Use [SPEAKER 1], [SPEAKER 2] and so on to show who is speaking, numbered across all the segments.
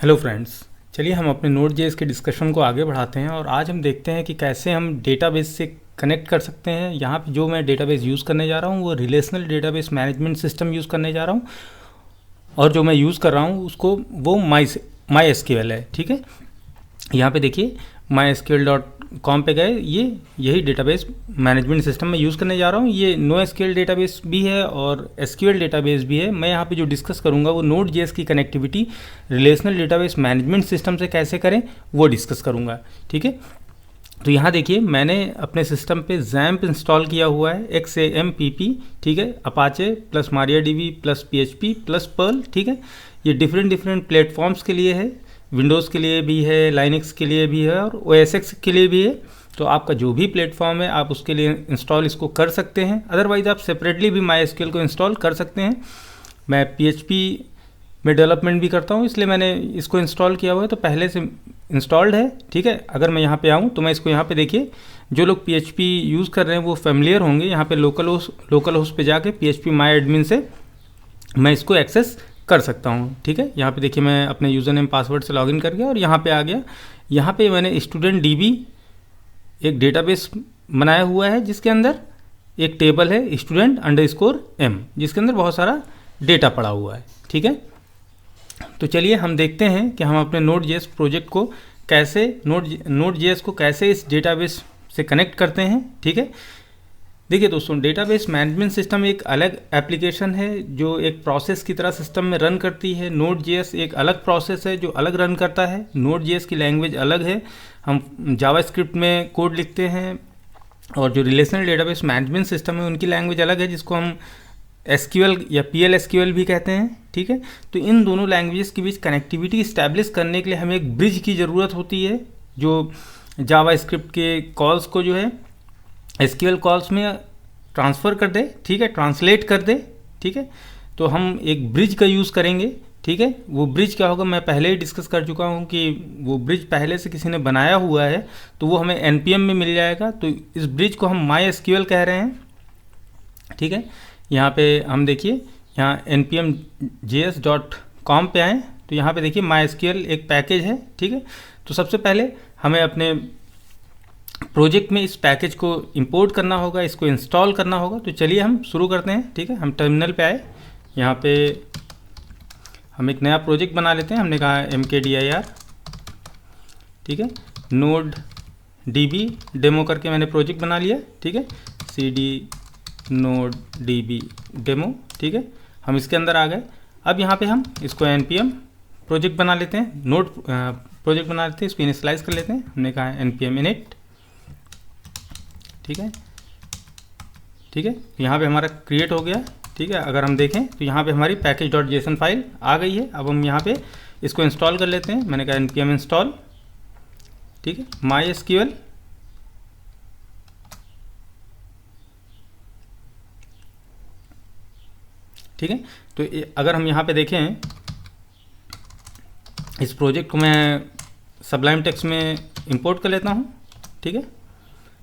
[SPEAKER 1] Hello friends, चलिए हम अपने नोड.जेएस के डिस्कशन को आगे बढ़ाते हैं और आज हम देखते हैं कि कैसे हम डेटाबेस से कनेक्ट कर सकते हैं। यहाँ पे जो मैं डेटाबेस यूज़ करने जा रहा हूँ वो relational database management system use करने जा रहा हूँ और जो मैं यूज़ कर रहा हूँ उसको वो माई एसक्यूएल है। ठीक है, यहाँ पे देखिए mysql.com पे गए, यही डेटाबेस मैनेजमेंट सिस्टम में यूज़ करने जा रहा हूँ। ये NoSQL डेटाबेस भी है और SQL डेटाबेस भी है। मैं यहाँ पे जो डिस्कस करूँगा वो Node.js की connectivity relational database management system से कैसे करें वो डिस्कस करूँगा। ठीक है, तो यहाँ देखिए मैंने अपने सिस्टम पे XAMPP इंस्टॉल किया हुआ है, XAMPP। ठीक है, Apache plus MariaDB plus PHP plus Perl. ठीक है, ये डिफरेंट प्लेटफॉर्म्स के लिए है, विंडोज़ के लिए भी है, लाइनक्स के लिए भी है और OS X के लिए भी है। तो आपका जो भी प्लेटफॉर्म है आप उसके लिए इंस्टॉल इसको कर सकते हैं। अदरवाइज़ आप सेपरेटली भी MySQL को इंस्टॉल कर सकते हैं। मैं PHP में डेवलपमेंट भी करता हूँ, इसलिए मैंने इसको इंस्टॉल किया हुआ है, तो पहले से इंस्टॉल्ड है। ठीक है, अगर मैं यहाँ पे आऊँ तो मैं इसको यहाँ पे देखिए, जो लोग PHP यूज़ कर रहे हैं वो फेमिलियर होंगे। यहाँ पे लोकल होस्ट पे जाके PHP माई एडमिन से मैं इसको एक्सेस कर सकता हूँ। ठीक है, यहाँ पे देखिए मैं अपने यूज़र नेम पासवर्ड से लॉगिन कर गया और यहाँ पे आ गया। यहाँ पे मैंने स्टूडेंट DB एक डेटाबेस बनाया हुआ है जिसके अंदर एक टेबल है student_m, जिसके अंदर बहुत सारा डेटा पड़ा हुआ है। ठीक है, तो चलिए हम देखते हैं कि हम अपने Node.js प्रोजेक्ट को कैसे Node.js को कैसे इस डेटाबेस से कनेक्ट करते हैं। ठीक है, देखिए दोस्तों, डेटाबेस मैनेजमेंट सिस्टम एक अलग एप्लीकेशन है जो एक प्रोसेस की तरह सिस्टम में रन करती है। Node.js एक अलग प्रोसेस है जो अलग रन करता है। Node.js की लैंग्वेज अलग है, हम जावास्क्रिप्ट में कोड लिखते हैं, और जो रिलेशनल डेटाबेस मैनेजमेंट सिस्टम है उनकी लैंग्वेज अलग है जिसको हम SQL या PL/SQL भी कहते हैं। ठीक है, तो इन दोनों लैंग्वेजेस के बीच कनेक्टिविटी इस्टेब्लिश करने के लिए हमें एक ब्रिज की ज़रूरत होती है, जो जावास्क्रिप्ट के कॉल्स को जो है SQL कॉल्स में ट्रांसफ़र कर दे। ठीक है, ट्रांसलेट कर दे। ठीक है, तो हम एक ब्रिज का यूज़ करेंगे। ठीक है, वो ब्रिज क्या होगा मैं पहले ही डिस्कस कर चुका हूँ कि वो ब्रिज पहले से किसी ने बनाया हुआ है, तो वो हमें NPM में मिल जाएगा। तो इस ब्रिज को हम MySQL कह रहे हैं। ठीक है, यहाँ पे हम देखिए, यहाँ npm.js.com पे आएँ तो यहाँ पे देखिए MySQL एक पैकेज है। ठीक है, तो सबसे पहले हमें अपने प्रोजेक्ट में इस पैकेज को इंपोर्ट करना होगा, इसको इंस्टॉल करना होगा। तो चलिए हम शुरू करते हैं। ठीक है, हम टर्मिनल पे आए, यहाँ पे हम एक नया प्रोजेक्ट बना लेते हैं। हमने कहा mkdir। ठीक है, NodeDB डेमो करके मैंने प्रोजेक्ट बना लिया। ठीक है, cd NodeDB डेमो। ठीक है, हम इसके अंदर आ गए। अब यहाँ पे हम इसको npm प्रोजेक्ट बना लेते हैं, नोड प्रोजेक्ट बना लेते हैं, इसको इनिशियलाइज कर लेते हैं। हमने कहा npm init। ठीक है, ठीक है, यहाँ पे हमारा क्रिएट हो गया। ठीक है, अगर हम देखें तो यहाँ पे हमारी package.json फाइल आ गई है। अब हम यहाँ पे इसको इंस्टॉल कर लेते हैं। मैंने कहा npm इंस्टॉल। ठीक है, MySQL। ठीक है, तो अगर हम यहाँ पे देखें, इस प्रोजेक्ट को मैं सबलाइम टेक्स्ट में इंपोर्ट कर लेता हूँ। ठीक है,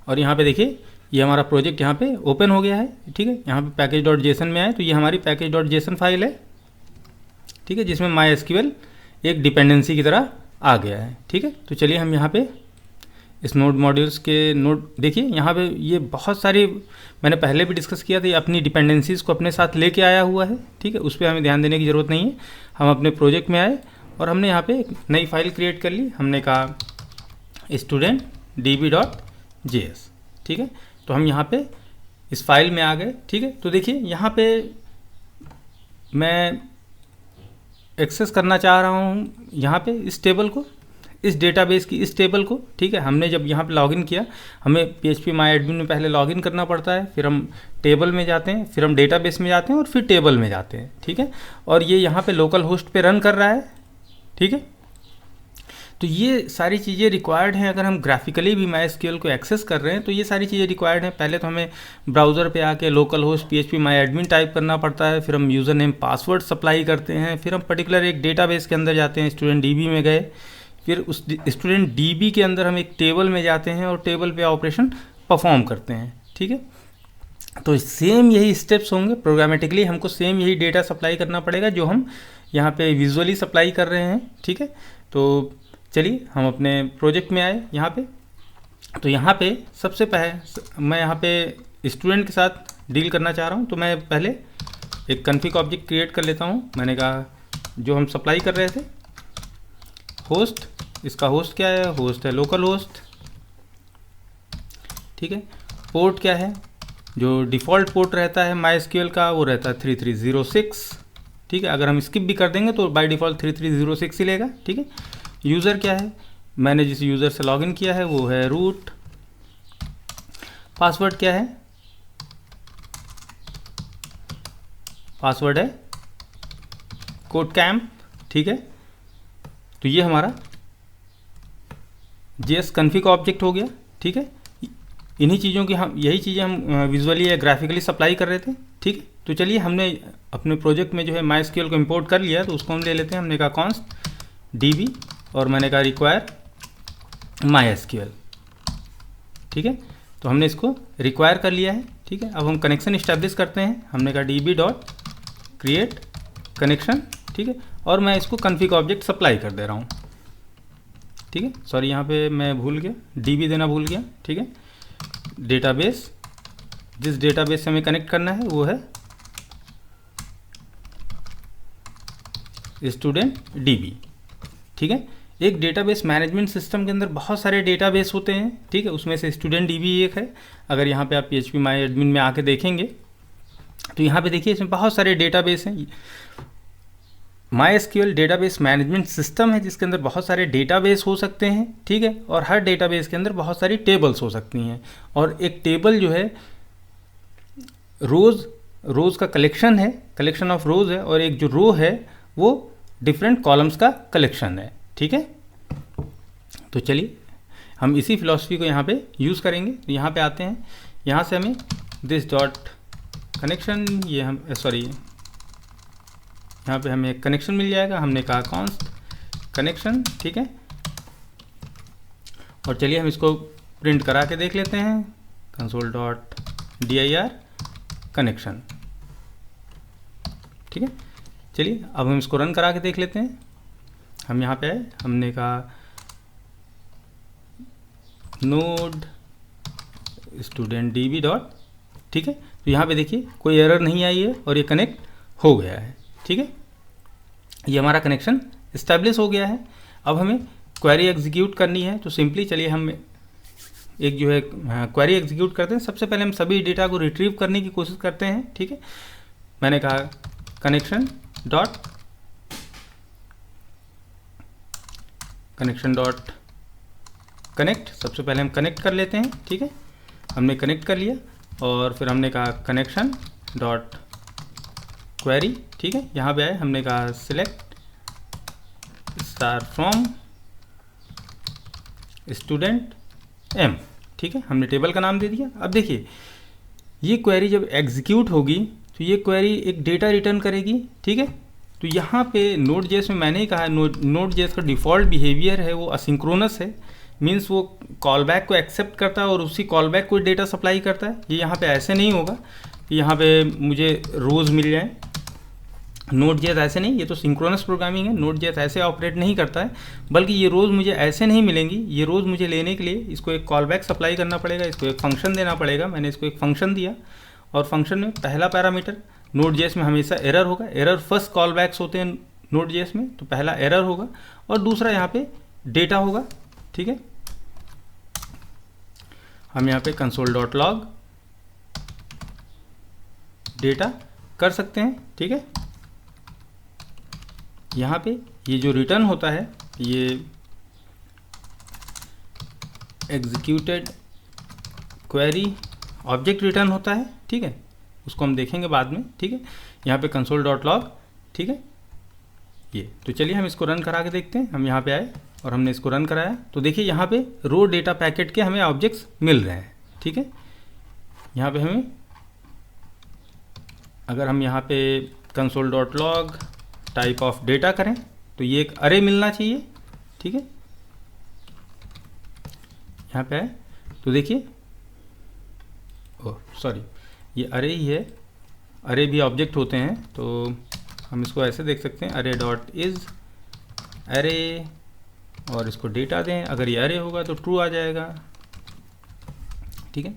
[SPEAKER 1] और यहाँ पे देखिए ये हमारा प्रोजेक्ट यहाँ पे ओपन हो गया है। ठीक है, यहाँ पे package.json में आए तो ये हमारी package.json फाइल है। ठीक है, जिसमें MySQL एक डिपेंडेंसी की तरह आ गया है। ठीक है, तो चलिए हम यहाँ पे इस नोड मॉड्यूल्स के नोड देखिए, यहाँ पे ये बहुत सारी मैंने पहले भी डिस्कस किया था, ये अपनी डिपेंडेंसीज़ को अपने साथ लेके आया हुआ है। ठीक है, उस पर हमें ध्यान देने की ज़रूरत नहीं है। हम अपने प्रोजेक्ट में आए और हमने यहाँ पे एक नई फाइल क्रिएट कर ली। हमने कहा studentdb.js। ठीक है, तो हम यहाँ पे इस फाइल में आ गए। ठीक है, तो देखिए यहाँ पे मैं एक्सेस करना चाह रहा हूँ यहाँ पे इस टेबल को, इस डेटाबेस की इस टेबल को। ठीक है, हमने जब यहाँ पे लॉगिन किया, हमें PHP माई एडमिन में पहले लॉगिन करना पड़ता है, फिर हम टेबल में जाते हैं, फिर हम डेटाबेस में जाते हैं और फिर टेबल में जाते हैं। ठीक है, और ये यहाँ पे लोकल होस्ट पे रन कर रहा है। ठीक है, तो ये सारी चीज़ें रिक्वायर्ड हैं। अगर हम ग्राफिकली भी MySQL को एक्सेस कर रहे हैं तो ये सारी चीज़ें रिक्वायर्ड हैं। पहले तो हमें ब्राउज़र पे आके लोकल होस्ट PHP माई एडमिन टाइप करना पड़ता है, फिर हम यूज़र नेम पासवर्ड सप्लाई करते हैं, फिर हम पर्टिकुलर एक डेटाबेस के अंदर जाते हैं, स्टूडेंट DB में गए, फिर उस स्टूडेंट DB के अंदर हम एक टेबल में जाते हैं और टेबल पे ऑपरेशन परफॉर्म करते हैं। ठीक है, तो सेम यही स्टेप्स होंगे, प्रोग्रामेटिकली हमको सेम यही डेटा सप्लाई करना पड़ेगा जो हम यहाँ पे विजुअली सप्लाई कर रहे हैं, ठीक है। तो चलिए हम अपने प्रोजेक्ट में आए यहाँ पे। तो यहाँ पे सबसे पहले मैं यहाँ पे स्टूडेंट के साथ डील करना चाह रहा हूँ, तो मैं पहले एक कॉन्फ़िग ऑब्जेक्ट क्रिएट कर लेता हूँ। मैंने कहा जो हम सप्लाई कर रहे थे होस्ट, इसका होस्ट क्या है, होस्ट है लोकल होस्ट, ठीक है। पोर्ट क्या है, जो डिफ़ॉल्ट पोर्ट रहता है MySQL का वो रहता है 3306, ठीक है। अगर हम स्किप भी कर देंगे तो बाय डिफ़ॉल्ट 3306 ही लेगा, ठीक है। यूज़र क्या है, मैंने जिस यूज़र से लॉगिन किया है वो है रूट। पासवर्ड क्या है, पासवर्ड है कोड कैंप, ठीक है। तो ये हमारा JS कॉन्फ़िग ऑब्जेक्ट हो गया, ठीक है। इन्हीं चीज़ों की हम यही चीज़ें हम विजुअली या ग्राफिकली सप्लाई कर रहे थे, ठीक है। तो चलिए हमने अपने प्रोजेक्ट में जो है MySQL को इंपोर्ट कर लिया, तो उसको हम ले लेते हैं। हमने कहा कॉन्स्ट DB और मैंने कहा रिक्वायर MySQL, ठीक है। तो हमने इसको रिक्वायर कर लिया है, ठीक है। अब हम कनेक्शन इस्टेब्लिश करते हैं। हमने कहा DB डॉट क्रिएट कनेक्शन, ठीक है। और मैं इसको कॉन्फ़िग ऑब्जेक्ट सप्लाई कर दे रहा हूँ, ठीक है। सॉरी यहाँ पे मैं भूल गया, DB देना भूल गया, ठीक है। डेटाबेस, जिस डेटाबेस से हमें कनेक्ट करना है वो है स्टूडेंट DB, ठीक है। एक डेटाबेस मैनेजमेंट सिस्टम के अंदर बहुत सारे डेटाबेस होते हैं, ठीक है। उसमें से स्टूडेंट DB एक है। अगर यहाँ पे आप PHP माई एडमिन में आके देखेंगे तो यहाँ पे देखिए इसमें बहुत सारे डेटाबेस हैं। MySQL डेटाबेस मैनेजमेंट सिस्टम है जिसके अंदर बहुत सारे डेटाबेस हो सकते हैं, ठीक है। और हर डेटाबेस के अंदर बहुत सारी टेबल्स हो सकती हैं। और एक टेबल जो है रोज़ का कलेक्शन है, कलेक्शन ऑफ रोज़ है, और एक जो रो है वो डिफरेंट कॉलम्स का कलेक्शन है, ठीक है। तो चलिए हम इसी फिलॉसफी को यहाँ पे यूज़ करेंगे। तो यहाँ पे आते हैं, यहाँ से हमें दिस डॉट कनेक्शन, ये हम सॉरी यहाँ पे हमें एक कनेक्शन मिल जाएगा। हमने कहा कॉन्स्ट कनेक्शन, ठीक है। और चलिए हम इसको प्रिंट करा के देख लेते हैं, console.dir कनेक्शन, ठीक है। चलिए अब हम इसको रन करा के देख लेते हैं। हम यहाँ पे आए, हमने कहा नोड स्टूडेंट DB डॉट, ठीक है। तो यहाँ पे देखिए कोई एरर नहीं आई है और ये कनेक्ट हो गया है, ठीक है। ये हमारा कनेक्शन इस्टेब्लिश हो गया है। अब हमें क्वेरी एग्जीक्यूट करनी है, तो सिंपली चलिए हम एक जो है क्वेरी एग्जीक्यूट करते हैं। सबसे पहले हम सभी डेटा को रिट्रीव करने की कोशिश करते हैं, ठीक है। मैंने कहा कनेक्शन डॉट कनेक्ट, सबसे पहले हम कनेक्ट कर लेते हैं, ठीक है। हमने कनेक्ट कर लिया और फिर हमने कहा कनेक्शन डॉट क्वेरी, ठीक है। यहाँ पे आए, हमने कहा select star from student M, ठीक है। हमने टेबल का नाम दे दिया। अब देखिए ये क्वेरी जब एग्जीक्यूट होगी तो ये क्वेरी एक डेटा रिटर्न करेगी, ठीक है। तो यहाँ पे Node.js में मैंने ही कहा Node.js का डिफ़ॉल्ट बिहेवियर है वो असिंक्रोनस है, मीन्स वो कॉलबैक को एक्सेप्ट करता है और उसी कॉलबैक को डेटा सप्लाई करता है। ये यहाँ पे ऐसे नहीं होगा कि यहाँ पे मुझे रोज़ मिल जाए। Node.js ऐसे नहीं, ये तो सिंक्रोनस प्रोग्रामिंग है। Node.js ऐसे ऑपरेट नहीं करता है, बल्कि ये रोज़ मुझे ऐसे नहीं मिलेंगी। ये रोज़ मुझे लेने के लिए इसको एक कॉलबैक सप्लाई करना पड़ेगा, इसको एक फंक्शन देना पड़ेगा। मैंने इसको एक फंक्शन दिया और फंक्शन में पहला पैरामीटर, Node.js में हमेशा एरर होगा, एरर फर्स्ट कॉलबैक्स होते हैं Node.js में, तो पहला एरर होगा और दूसरा यहाँ पे डेटा होगा, ठीक है। हम यहाँ पे console.log डेटा कर सकते हैं, ठीक है। यहाँ पे ये जो रिटर्न होता है ये एग्जीक्यूटेड क्वेरी ऑब्जेक्ट रिटर्न होता है, ठीक है। उसको हम देखेंगे बाद में, ठीक है। यहाँ पे console.log, ठीक है। ये तो चलिए हम इसको रन करा के देखते हैं। हम यहाँ पे आए और हमने इसको रन कराया, तो देखिए यहाँ पे रो डेटा पैकेट के हमें ऑब्जेक्ट्स मिल रहे हैं, ठीक है। यहाँ पे हमें अगर हम यहाँ पे console.log टाइप ऑफ डेटा करें तो ये एक अरे मिलना चाहिए, ठीक है। यहाँ पे है तो देखिए, ओह सॉरी, ये अरे ही है, अरे भी ऑब्जेक्ट होते हैं। तो हम इसको ऐसे देख सकते हैं, अरे डॉट इज अरे, और इसको डेटा दें, अगर ये अरे होगा तो ट्रू आ जाएगा, ठीक है।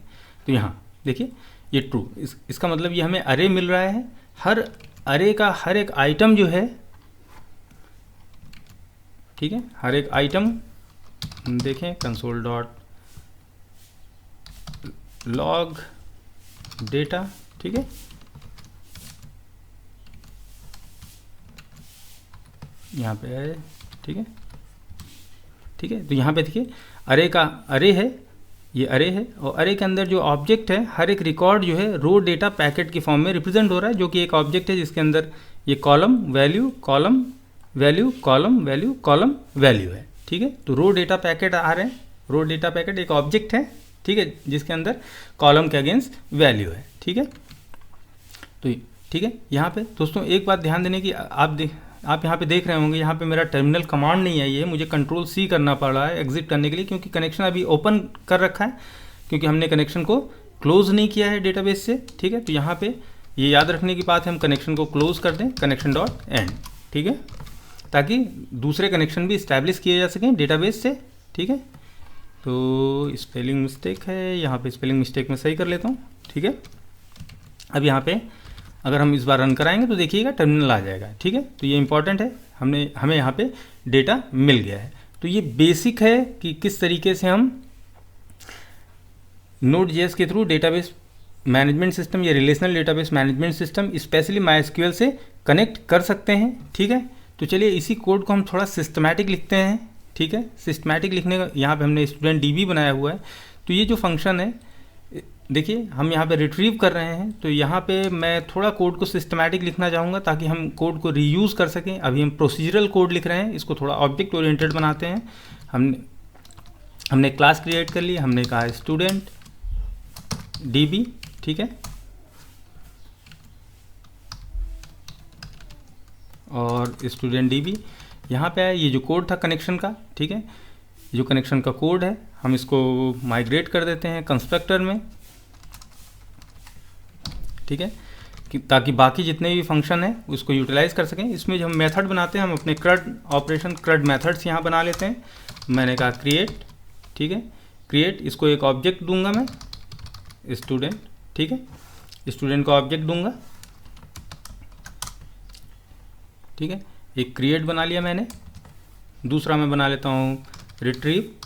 [SPEAKER 1] तो यहाँ देखिए ये ट्रू, इसका मतलब ये हमें अरे मिल रहा है, हर अरे का हर एक आइटम जो है, ठीक है, हर एक आइटम हम देखें कंसोल डॉट लॉग डेटा, ठीक है, यहाँ पे है, ठीक है, ठीक है। तो यहाँ पे देखिए अरे का अरे है, ये अरे है, और अरे के अंदर जो ऑब्जेक्ट है, हर एक रिकॉर्ड जो है रो डेटा पैकेट की फॉर्म में रिप्रेजेंट हो रहा है, जो कि एक ऑब्जेक्ट है जिसके अंदर ये column value column value column value column value है, ठीक है। तो रो डेटा पैकेट आ रहे हैं, रो डेटा पैकेट एक ऑब्जेक्ट है, ठीक है, जिसके अंदर कॉलम के अगेंस्ट वैल्यू है, ठीक है। तो ठीक है, यहाँ पे दोस्तों एक बात ध्यान देने की, आप यहाँ पे देख रहे होंगे, यहाँ पे मेरा टर्मिनल कमांड नहीं आई है, मुझे कंट्रोल सी करना पड़ रहा है एग्जिट करने के लिए, क्योंकि कनेक्शन अभी ओपन कर रखा है, क्योंकि हमने कनेक्शन को क्लोज नहीं किया है डेटाबेस से, ठीक है। तो यहाँ पे ये याद रखने की बात है, हम कनेक्शन को क्लोज कर दें, कनेक्शन डॉट एंड, ठीक है, ताकि दूसरे कनेक्शन भी इस्टेब्लिश किए जा सकें डेटाबेस से, ठीक है। तो स्पेलिंग मिस्टेक है, यहाँ पे स्पेलिंग मिस्टेक मैं सही कर लेता हूँ, ठीक है। अब यहाँ पे अगर हम इस बार रन कराएंगे तो देखिएगा टर्मिनल आ जाएगा, ठीक है। तो ये इंपॉर्टेंट है, हमें यहाँ पे डेटा मिल गया है। तो ये बेसिक है कि किस तरीके से हम Node.js के थ्रू डेटाबेस मैनेजमेंट सिस्टम या relational database management system specially MySQL से कनेक्ट कर सकते हैं, ठीक है। तो चलिए इसी कोड को हम थोड़ा सिस्टमैटिक लिखते हैं, ठीक है। सिस्टमैटिक लिखने का यहाँ पे हमने स्टूडेंट DB बनाया हुआ है। तो ये जो फंक्शन है, देखिए हम यहाँ पे रिट्रीव कर रहे हैं, तो यहाँ पे मैं थोड़ा कोड को सिस्टमैटिक लिखना चाहूँगा ताकि हम कोड को रीयूज़ कर सकें। अभी हम प्रोसीजरल कोड लिख रहे हैं, इसको थोड़ा ऑब्जेक्ट ओरिएंटेड बनाते हैं। हमने क्लास क्रिएट कर ली, हमने कहा स्टूडेंट DB, ठीक है, और स्टूडेंट DB यहाँ पे है। ये जो कोड था कनेक्शन का, ठीक है, जो कनेक्शन का कोड है, हम इसको माइग्रेट कर देते हैं कंस्ट्रक्टर में, ठीक है, कि ताकि बाकी जितने भी फंक्शन है उसको यूटिलाइज कर सकें। इसमें जो हम मेथड बनाते हैं, हम अपने CRUD ऑपरेशन CRUD मेथड्स यहाँ बना लेते हैं। मैंने कहा क्रिएट, ठीक है, क्रिएट, इसको एक ऑब्जेक्ट दूंगा मैं स्टूडेंट, ठीक है, स्टूडेंट का ऑब्जेक्ट दूंगा, ठीक है। एक क्रिएट बना लिया मैंने, दूसरा मैं बना लेता हूँ रिट्रीव,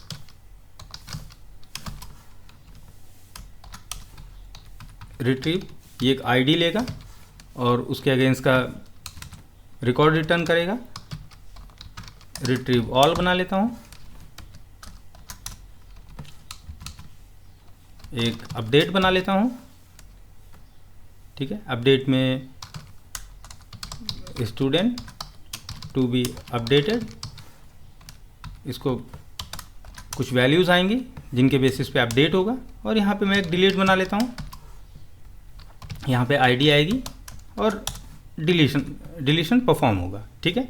[SPEAKER 1] ये एक आईडी लेगा और उसके अगेंस्ट का रिकॉर्ड रिटर्न करेगा। रिट्रीव ऑल बना लेता हूँ, एक अपडेट बना लेता हूँ, ठीक है, अपडेट में स्टूडेंट टू बी अपडेटेड, इसको कुछ वैल्यूज़ आएंगी जिनके बेसिस पे अपडेट होगा। और यहाँ पे मैं एक डिलीट बना लेता हूँ, यहाँ पे आईडी आएगी और डिलीशन परफॉर्म होगा, ठीक है।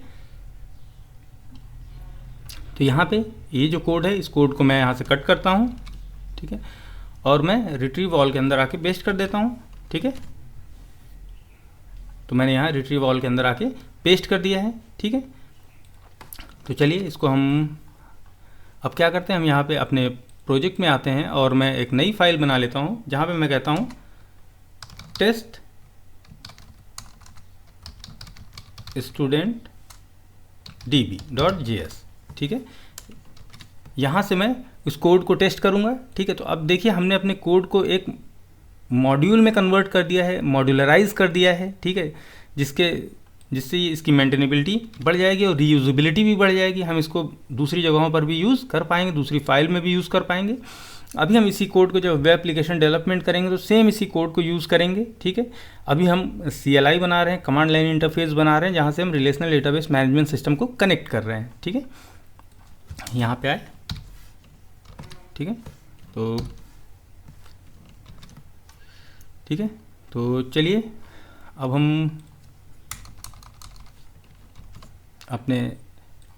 [SPEAKER 1] तो यहाँ पे ये जो कोड है, इस कोड को मैं यहाँ से कट करता हूँ, ठीक है, और मैं रिट्रीव ऑल के अंदर आके पेस्ट कर देता हूँ, ठीक है। तो मैंने यहाँ रिट्रीव ऑल के अंदर आके पेस्ट कर दिया है, ठीक है। तो चलिए इसको हम अब क्या करते हैं, हम यहाँ पे अपने प्रोजेक्ट में आते हैं और मैं एक नई फाइल बना लेता हूँ जहाँ पे मैं कहता हूँ टेस्ट स्टूडेंट db.js, ठीक है। यहाँ से मैं उस कोड को टेस्ट करूँगा, ठीक है। तो अब देखिए हमने अपने कोड को एक मॉड्यूल में कन्वर्ट कर दिया है, मॉड्यूलराइज कर दिया है, ठीक है, जिससे इसकी मेंटेनेबिलिटी बढ़ जाएगी और रीयूजेबिलिटी भी बढ़ जाएगी। हम इसको दूसरी जगहों पर भी यूज़ कर पाएंगे, दूसरी फाइल में भी यूज़ कर पाएंगे। अभी हम इसी कोड को जब वेब एप्लीकेशन डेवलपमेंट करेंगे तो सेम इसी कोड को यूज़ करेंगे, ठीक है। अभी हम CLI बना रहे हैं, कमांड लाइन इंटरफेस बना रहे हैं, जहाँ से हम रिलेशनल डेटाबेस मैनेजमेंट सिस्टम को कनेक्ट कर रहे हैं, ठीक है। यहाँ पे आए, ठीक है, तो ठीक है, तो चलिए अब हम अपने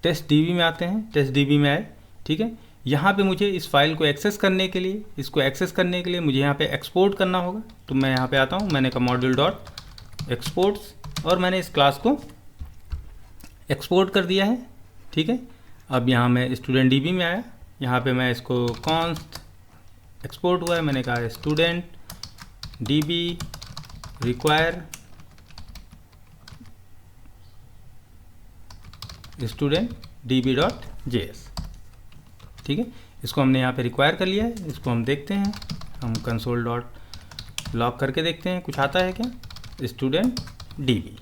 [SPEAKER 1] टेस्ट DB में आते हैं। टेस्ट DB में आए, ठीक है। यहाँ पे मुझे इस फाइल को एक्सेस करने के लिए, मुझे यहाँ पे एक्सपोर्ट करना होगा। तो मैं यहाँ पे आता हूँ, मैंने कहा मॉड्यूल डॉट एक्सपोर्ट्स, और मैंने इस क्लास को एक्सपोर्ट कर दिया है। ठीक है, अब यहाँ मैं स्टूडेंट डीबी में आया, यहाँ पे मैं इसको कॉन्स्ट एक्सपोर्ट हुआ है, मैंने कहा student dB require student dB dot JS. ठीक है, इसको हमने यहाँ पे रिक्वायर कर लिया है। इसको हम देखते हैं, हम कंसोल डॉट लॉग करके देखते हैं कुछ आता है क्या, स्टूडेंट डीबी।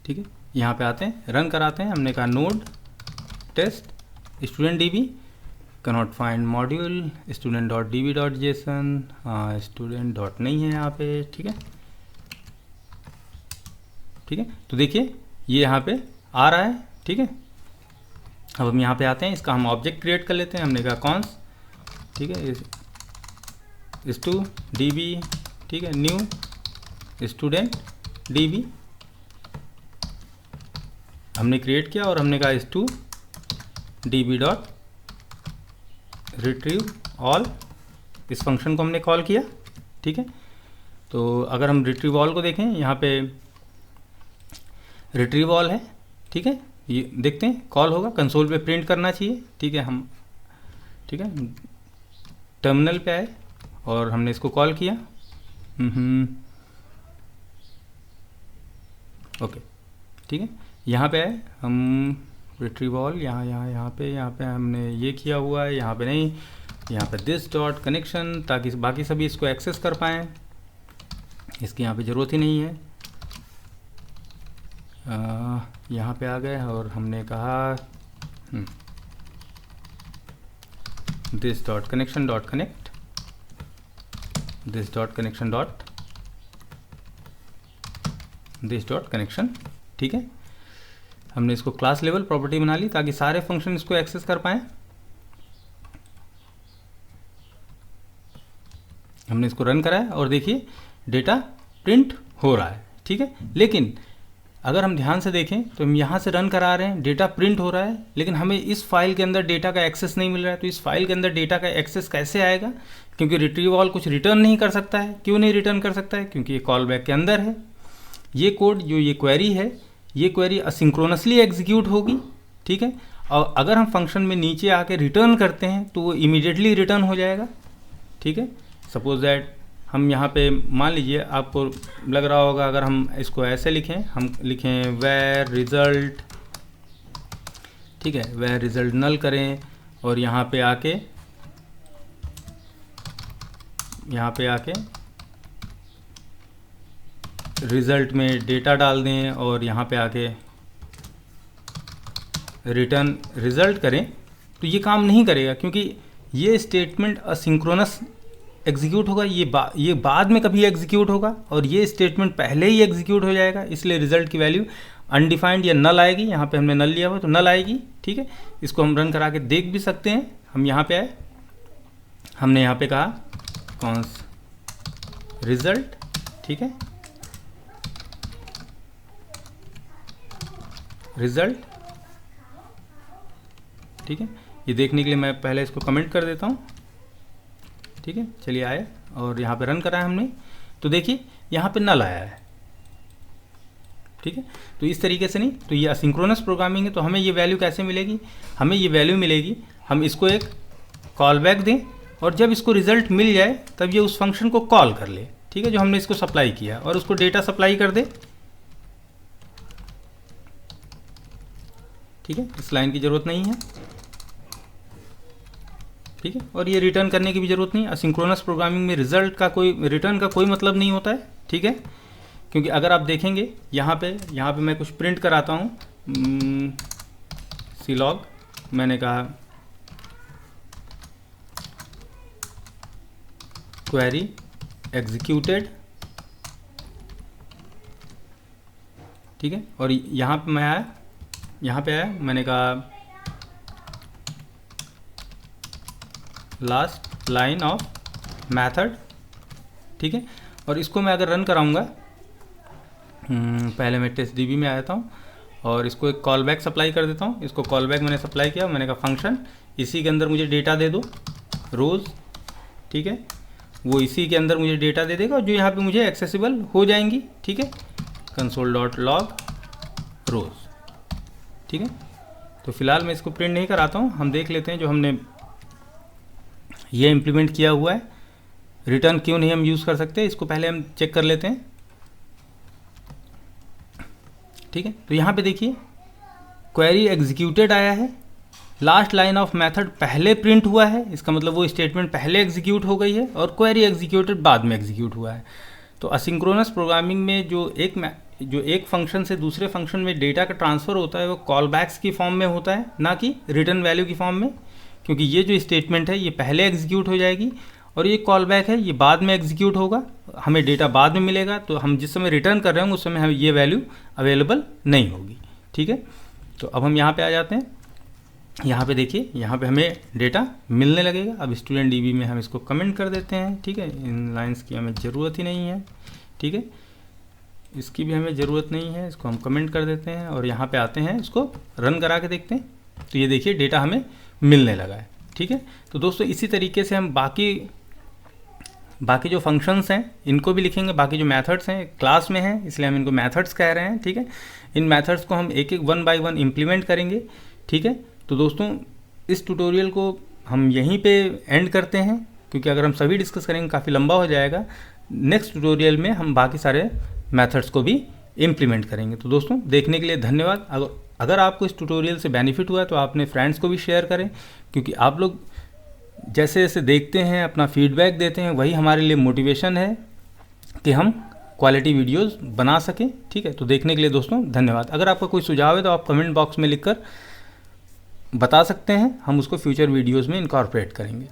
[SPEAKER 1] ठीक है, यहाँ पे आते हैं, रन कराते हैं। हमने कहा node test student DB cannot find module student dot DB dot JSON, student dot नहीं है यहाँ पे। ठीक है, ठीक है, तो देखिए ये यहाँ पे आ रहा है। ठीक है, अब हम यहाँ पे आते हैं, इसका हम ऑब्जेक्ट क्रिएट कर लेते हैं। हमने कहा कॉन्स, ठीक है, स्टू डीबी, ठीक है, न्यू स्टूडेंट डीबी हमने क्रिएट किया और हमने कहा stu DB dot retrieve all, इस फंक्शन को हमने कॉल किया। ठीक है, तो अगर हम रिट्रीव ऑल को देखें, यहाँ पे रिट्रीव ऑल है। ठीक है, ये देखते हैं कॉल होगा, कंसोल पे प्रिंट करना चाहिए। ठीक है, हम ठीक है टर्मिनल पे आए और हमने इसको कॉल किया। ओके, ठीक है, यहाँ पे आए हम रिट्रीव ऑल, यहाँ पे हमने ये किया हुआ है, यहाँ पे नहीं, यहाँ पे दिस डॉट कनेक्शन, ताकि बाकी सभी इसको एक्सेस कर पाएँ। इसकी यहाँ पे ज़रूरत ही नहीं है। यहाँ पे आ गए और हमने कहा this dot connection dot connect, this dot connection dot this dot connection. ठीक है, हमने इसको क्लास लेवल प्रॉपर्टी बना ली ताकि सारे फंक्शन इसको एक्सेस कर पाएँ। हमने इसको रन कराया और देखिए डेटा प्रिंट हो रहा है। ठीक है, लेकिन अगर हम ध्यान से देखें तो हम यहाँ से रन करा रहे हैं, डेटा प्रिंट हो रहा है, लेकिन हमें इस फाइल के अंदर डेटा का एक्सेस नहीं मिल रहा है। तो इस फाइल के अंदर डेटा का एक्सेस कैसे आएगा, क्योंकि रिट्रीव ऑल कुछ रिटर्न नहीं कर सकता है। क्यों नहीं रिटर्न कर सकता है, क्योंकि ये कॉल बैक के अंदर है। ये कोड जो ये क्वेरी है, ये क्वेरी असिंक्रोनसली एग्जीक्यूट होगी। ठीक है, और अगर हम फंक्शन में नीचे आके रिटर्न करते हैं तो वो इमीडिएटली रिटर्न हो जाएगा। ठीक है, सपोज दैट हम यहाँ पे मान लीजिए, आपको लग रहा होगा अगर हम इसको ऐसे लिखें, हम लिखें वेर रिज़ल्ट, ठीक है, वेर रिज़ल्ट नल करें और यहाँ पे आके रिज़ल्ट में डेटा डाल दें और यहाँ पे आके रिटर्न रिज़ल्ट करें, तो ये काम नहीं करेगा, क्योंकि ये स्टेटमेंट असिंक्रोनस एग्जीक्यूट होगा। ये बाद में कभी एग्जीक्यूट होगा और ये स्टेटमेंट पहले ही एग्जीक्यूट हो जाएगा। इसलिए रिजल्ट की वैल्यू अनडिफाइंड या नल आएगी। यहाँ पे हमने नल लिया हुआ तो नल आएगी। ठीक है, इसको हम रन करा के देख भी सकते हैं। हम यहाँ पे आए, हमने यहाँ पे कहा कॉन्स रिजल्ट, ठीक है, रिजल्ट, ठीक है। ये देखने के लिए मैं पहले इसको कमेंट कर देता हूँ। ठीक है, चलिए आए और यहाँ पे रन कराया हमने, तो देखिए यहाँ पे नल आया है। ठीक है, तो इस तरीके से नहीं, तो ये असिंक्रोनस प्रोग्रामिंग है। तो हमें ये वैल्यू कैसे मिलेगी, हमें ये वैल्यू मिलेगी, हम इसको एक कॉल बैक दें और जब इसको रिजल्ट मिल जाए तब ये उस फंक्शन को कॉल कर ले, ठीक है, जो हमने इसको सप्लाई किया, और उसको डेटा सप्लाई कर दे। ठीक है, इस लाइन की ज़रूरत नहीं है। ठीक है, और ये रिटर्न करने की भी ज़रूरत नहीं। असिंक्रोनस प्रोग्रामिंग में रिजल्ट का रिटर्न का कोई मतलब नहीं होता है। ठीक है, क्योंकि अगर आप देखेंगे यहाँ पे मैं कुछ प्रिंट कराता हूँ, सी लॉग, मैंने कहा क्वेरी एग्जीक्यूटेड, ठीक है, और यहाँ पे आया, मैंने कहा लास्ट लाइन ऑफ मेथड। ठीक है, और इसको मैं अगर रन कराऊंगा, पहले मैं टेस्ट डीबी में आता हूँ और इसको एक कॉल बैक सप्लाई कर देता हूँ। इसको कॉल बैक मैंने सप्लाई किया, मैंने कहा फंक्शन इसी के अंदर मुझे डेटा दे दो रोज़। ठीक है, वो इसी के अंदर मुझे डेटा दे देगा और जो यहाँ पे मुझे एक्सेसिबल हो जाएंगी। ठीक है, console.log rows। ठीक है, तो फिलहाल मैं इसको प्रिंट नहीं कराता हूँ, हम देख लेते हैं जो हमने ये इम्प्लीमेंट किया हुआ है। रिटर्न क्यों नहीं हम यूज़ कर सकते, इसको पहले हम चेक कर लेते हैं। ठीक है, तो यहाँ पे देखिए क्वेरी एग्जीक्यूटेड आया है, लास्ट लाइन ऑफ मेथड पहले प्रिंट हुआ है, इसका मतलब वो स्टेटमेंट पहले एग्जीक्यूट हो गई है और क्वेरी एग्जीक्यूटेड बाद में एग्जीक्यूट हुआ है। तो असिंक्रोनस प्रोग्रामिंग में जो एक फंक्शन से दूसरे फंक्शन में डेटा का ट्रांसफ़र होता है वो कॉल बैक्स की फॉर्म में होता है, ना कि रिटर्न वैल्यू की फॉर्म में, क्योंकि ये जो स्टेटमेंट है ये पहले एग्जीक्यूट हो जाएगी और ये कॉल बैक है ये बाद में एग्जीक्यूट होगा, हमें डेटा बाद में मिलेगा। तो हम जिस समय रिटर्न कर रहे होंगे उस समय हमें ये वैल्यू अवेलेबल नहीं होगी। ठीक है, तो अब हम यहाँ पे आ जाते हैं। यहाँ पे देखिए, यहाँ पे हमें डेटा मिलने लगेगा। अब स्टूडेंट डीबी में हम इसको कमेंट कर देते हैं। ठीक है, इन लाइंस की हमें ज़रूरत ही नहीं है। ठीक है, इसकी भी हमें ज़रूरत नहीं है, इसको हम कमेंट कर देते हैं और यहाँ पे आते हैं, इसको रन करा के देखते हैं। तो ये देखिए डेटा हमें मिलने लगा है। ठीक है, तो दोस्तों इसी तरीके से हम बाकी जो फंक्शंस हैं इनको भी लिखेंगे। बाकी जो मेथड्स हैं क्लास में हैं इसलिए हम इनको मेथड्स कह रहे हैं। ठीक है, इन मेथड्स को हम एक एक 1 बाय 1 इम्प्लीमेंट करेंगे। ठीक है, तो दोस्तों इस ट्यूटोरियल को हम यहीं पे एंड करते हैं, क्योंकि अगर हम सभी डिस्कस करेंगे काफ़ी लंबा हो जाएगा। नेक्स्ट ट्यूटोरियल में हम बाकी सारे मेथड्स को भी इम्प्लीमेंट करेंगे। तो दोस्तों देखने के लिए धन्यवाद। अगर आपको इस ट्यूटोरियल से बेनिफिट हुआ है तो आप अपने फ्रेंड्स को भी शेयर करें, क्योंकि आप लोग जैसे जैसे देखते हैं अपना फीडबैक देते हैं वही हमारे लिए मोटिवेशन है कि हम क्वालिटी वीडियोस बना सकें। ठीक है, तो देखने के लिए दोस्तों धन्यवाद। अगर आपका कोई सुझाव है तो आप कमेंट बॉक्स में लिखकर बता सकते हैं, हम उसको फ्यूचर वीडियोस में इनकॉर्पोरेट करेंगे।